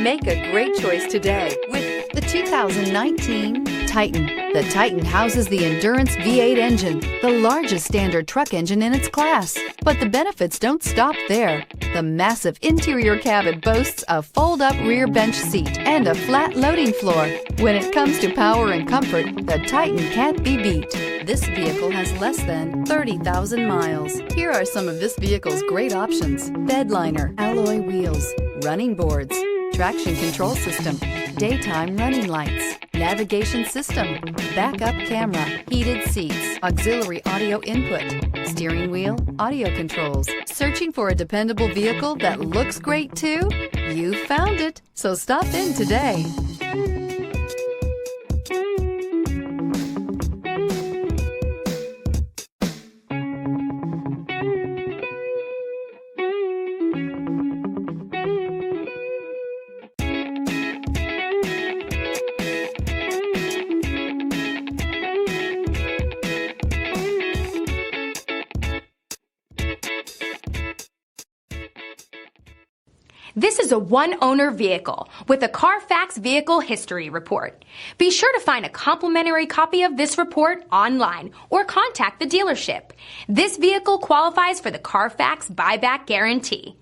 Make a great choice today with the 2019 Titan. The Titan houses the Endurance V8 engine, the largest standard truck engine in its class. But the benefits don't stop there. The massive interior cabin boasts a fold-up rear bench seat and a flat loading floor. When it comes to power and comfort, the Titan can't be beat. This vehicle has less than 30,000 miles. Here are some of this vehicle's great options: bed liner, alloy wheels, running boards, traction control system, daytime running lights, navigation system, backup camera, heated seats, auxiliary audio input, steering wheel audio controls. Searching for a dependable vehicle that looks great too? You found it, so stop in today. This is a one-owner vehicle with a Carfax Vehicle History Report. Be sure to find a complimentary copy of this report online or contact the dealership. This vehicle qualifies for the Carfax Buyback Guarantee.